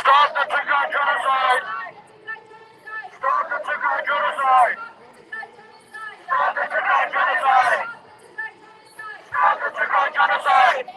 Stop the Tigray genocide! Stop the Tigray genocide! Stop the Tigray genocide! Stop the Tigray genocide!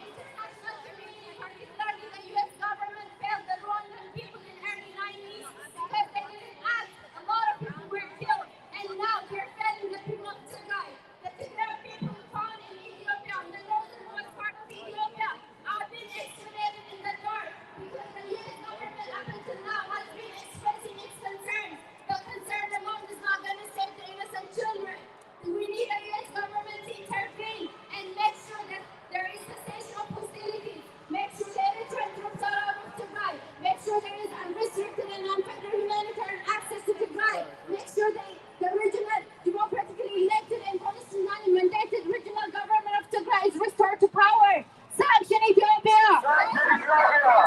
Particularly the U.S. government failed the Rwandan people in the early 90s because they didn't act. A lot of people were killed, and now they're failing the people of Tigray. The Tigray people found in Ethiopia, the northernmost part of Ethiopia, are being exterminated in the dark because the U.S. government up until now has been expressing its concerns. The concern alone is not going to save the innocent children. We need the U.S. government to intervene and make sure that there is cessation of hostilities. Make sure the Eritrean troops are out of Tigray. Make sure there is unrestricted and unfettered humanitarian access to Tigray. Make sure the regional, democratically elected and constitutionally mandated regional government of Tigray is restored to power. Sanction Ethiopia!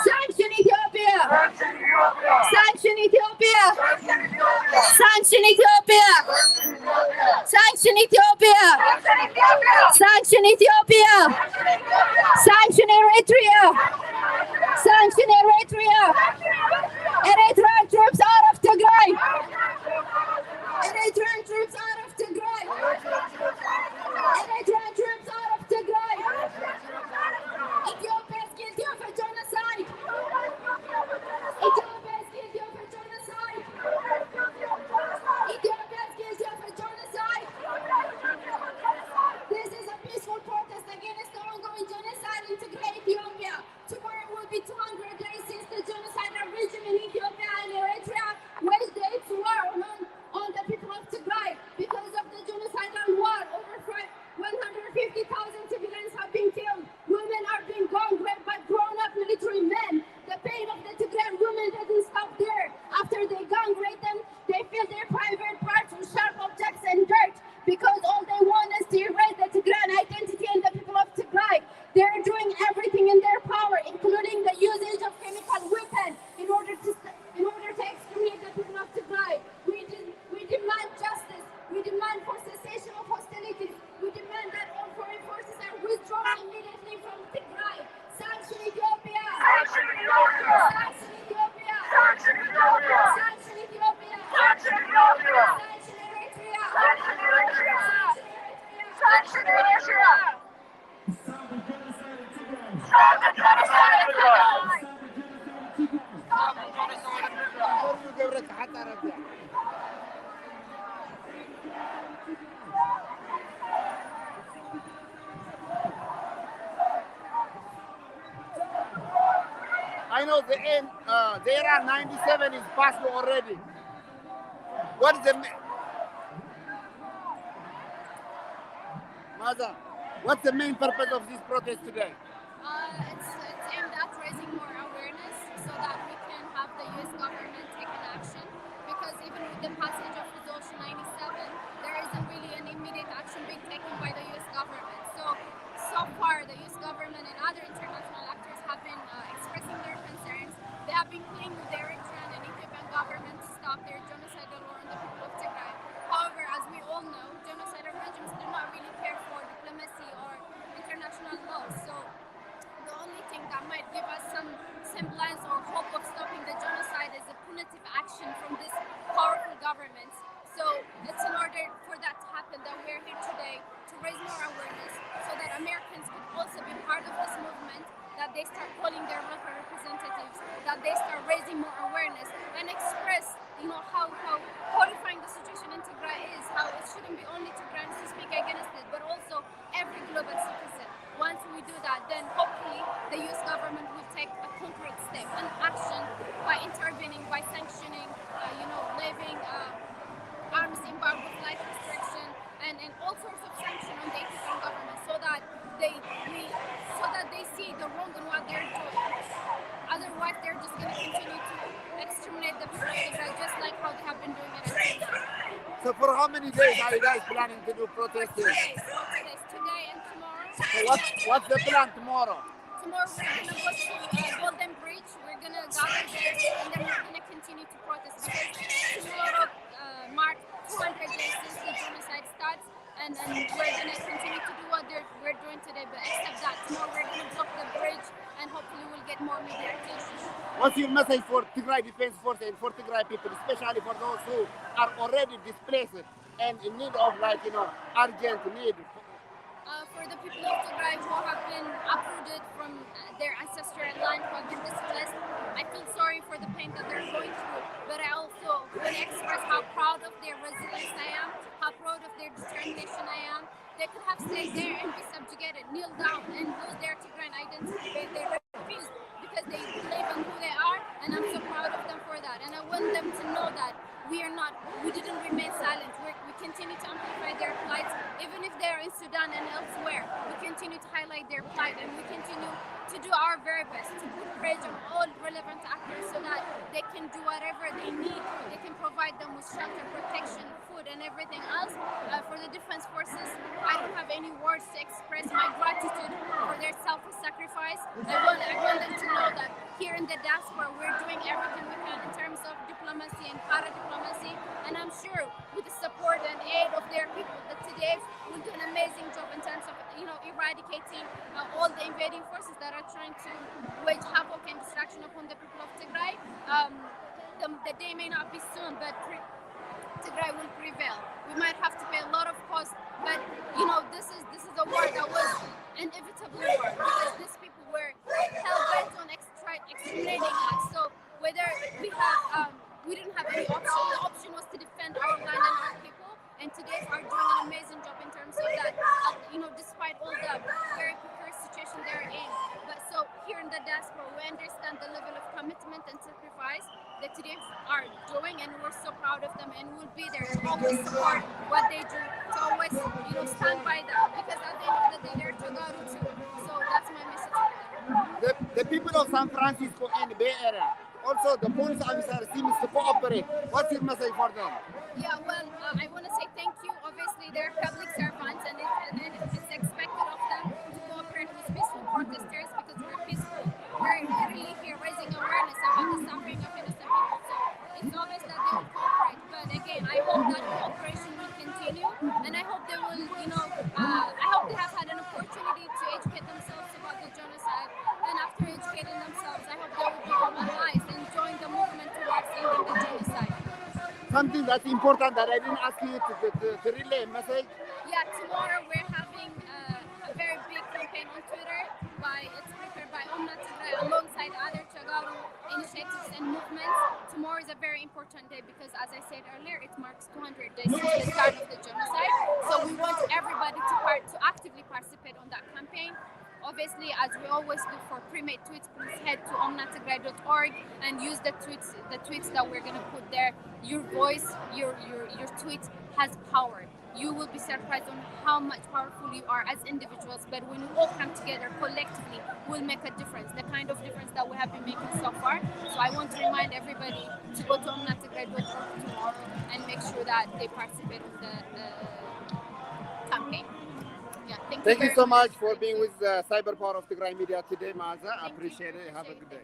Sanction Ethiopia! Sanction Ethiopia! Sanction Ethiopia! Sanction Ethiopia! Sanction Ethiopia! Sanction Eritrea! Sanction Eritrea! Eritrean troops out of Tigray! Eritrean troops out of Tigray! Eritrean troops out of Tigray! Ethiopia is guilty of a genocide! Ethiopia is guilty of a genocide! Ethiopia is guilty of a genocide! This is a peaceful protest against the ongoing genocide in Tigray, Ethiopia. Tomorrow will be 200 days since the genocidal regime in Ethiopia and Eritrea waged its war on the people of Tigray. Because of the genocidal war, over 150,000 civilians have been killed. Women are being gone raped by grown-up military men. The pain of the Tigrayan women doesn't stop there. After they gang rape them, they fill their private parts with sharp objects and dirt because all they want is to erase the Tigrayan identity and the people of Tigray. They're doing everything in their power, including the usage of chemical weapons in order to exterminate the people of Tigray. We demand justice. We demand for cessation of hostilities. We demand that all foreign forces are withdrawn immediately from Tigray. Sanction Ethiopia! Sanction Ethiopia! Sanction Ethiopia! Sanction Ethiopia! Sanction Ethiopia! Sanction Ethiopia! Sanction Eritrea! Sanction Eritrea! Sanction Eritrea! Stop the genocide in Tigray! Stop the genocide in Tigray! I know the era 97 is past already. What is Mother, what's the main purpose of this protest today? It's aimed at raising more awareness so that we can have the U.S. government take an action, because even with the passage of Resolution 97, there isn't really an immediate action being taken by the U.S. government. So far, the U.S. government and other international actors have been expressing their concerns. They have been pleading with the Eritrean and Ethiopian government to stop their genocidal war on the people of Tigray. However, as we all know, genocidal regimes do not really care for diplomacy or international law. So the only thing that might give us some semblance or hope of stopping the genocide is a punitive action from these powerful governments. So it's in order for that to happen that we're here today to raise more awareness so that Americans could also be part of this movement, that they start calling their local representatives, that they start raising more awareness and express, how horrifying the situation in Tigray is, how it shouldn't be only Tigrayans to speak against it, but also every global citizen. Once we do that, then hopefully the U.S. government will take a concrete step and action by intervening, by sanctioning, levying arms embargo, life restriction, and all sorts of sanctions on the Ethiopian government, so that they see the wrong in what they're doing. Otherwise, they're just going to continue to exterminate the people of Tigray, just like how they have been doing it. So for how many days are you guys planning to do protests? 2 days, today and tomorrow. So what's the plan tomorrow? Tomorrow we're going to go to Golden Bridge. We're going to gather there, and then we're going to continue to protest, because tomorrow marks 200 days since the genocide starts, and we're going to continue to do what we're doing today, but except that tomorrow we're going to block the bridge, and hopefully we'll get more media attention. What's your message for Tigray Defense Force and for Tigray people, especially for those who are already displaced and in need of, like, urgent need? For the people of Tigray who have been uprooted from their ancestral land, who have been displaced, I feel sorry for the pain that they're going through, but I also want to express how proud of their resilience I am, how proud of their determination I am. They could have stayed there and be subjugated, kneel down, and lose their Tigrayan identity. They refused because they believe in who they are, and I'm so proud of them for that. And I want them to know that we didn't remain silent. We continue to amplify their plight, even if they're in Sudan and elsewhere. We continue to highlight their plight, and we continue to do our very best to put pressure on all relevant actors so that they can do whatever they need. They can provide them with shelter, protection, food, and everything else. For the defense forces, I don't have any words to express my gratitude for their selfless sacrifice. I want them to know that here in the diaspora, we're doing everything we can in terms of diplomacy and para-diplomacy, and I'm sure with the support and aid of their people that today will do an amazing job in terms of eradicating all the invading forces that are trying to wage havoc and destruction upon the people of Tigray. The day may not be soon, but Tigray will prevail. We might have to pay a lot of cost, but this is a war that was inevitable war because these people were hell bent on exterminating us. So whether we didn't have any option. The option was to defend our land and our people, and today are doing an amazing job in terms of that. Despite all the very precarious situation they're in. But so here in the diaspora, we understand the level of commitment and sacrifice that today are doing, and we're so proud of them, and we'll be there to always support what they do, to always stand by them, because at the end of the day, they're Tagaru too. So that's my message to them. The people of San Francisco and the Bay Area, also the police officer seems to cooperate. What's your message for them? Yeah, well, I want to say thank you. Obviously, they're public servants, and it's expected of them to cooperate with peaceful protesters because we're peaceful. We're literally here raising awareness about the suffering of innocent people. So it's obvious that they will cooperate. But again, I hope that cooperation will continue, and I hope they will, I hope they have had an opportunity to educate themselves about the genocide. And after educating themselves, I hope they will become allies and join the movement towards ending the genocide. Something that's important that I didn't ask you to relay a message. Yeah, tomorrow we're having a very big campaign on Twitter. It's prepared by Omna Tigray alongside other Tagaru initiatives and movements. Tomorrow is a very important day because, as I said earlier, it marks 200 days since the start of the genocide. So we want everybody to actively participate on that campaign. Obviously, as we always do for pre-made tweets, please head to omnatigray.org and use the tweets that we're going to put there. Your voice, your tweet has power. You will be surprised on how much powerful you are as individuals, but when we all come together collectively, we'll make a difference, the kind of difference that we have been making so far. So I want to remind everybody to go to omnatigray.org tomorrow and make sure that they participate in the campaign. Yeah, Thank you so much for being with Cyber Power of Tigray Media today, Maza. I appreciate it. Have a good day.